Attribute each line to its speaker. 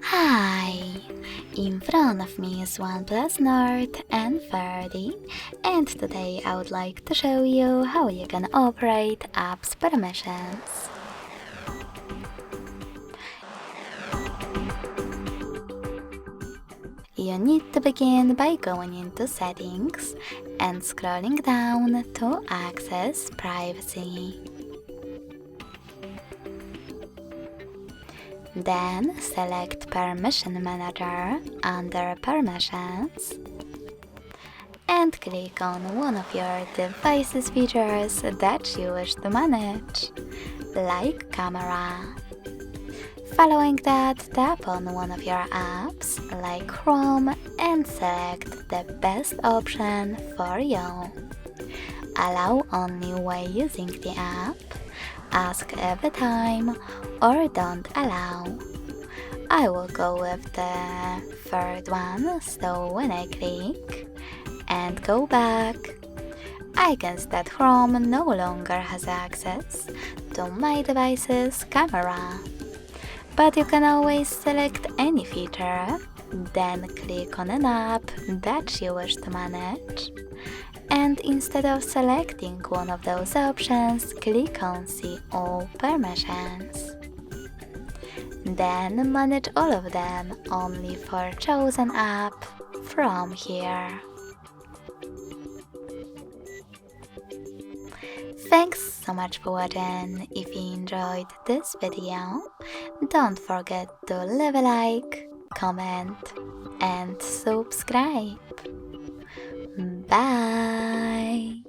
Speaker 1: Hi! In front of me is OnePlus Nord N30, and today I would like to show you how you can operate apps permissions. You need to begin by going into Settings and scrolling down to access Privacy. Then select Permission Manager under Permissions and click on one of your device's features that you wish to manage, like camera. Following that, tap on one of your apps, like Chrome, and select the best option for you. Allow only while using the app, ask every time, or don't allow. I will go with the third one, so when I click and go back, I can see that Chrome no longer has access to my device's camera. But you can always select any feature, then click on an app that you wish to manage, and instead of selecting one of those options, click on See All Permissions. Then manage all of them only for chosen app from here. Thanks so much for watching. If you enjoyed this video, don't forget to leave a like, comment, and subscribe. Bye!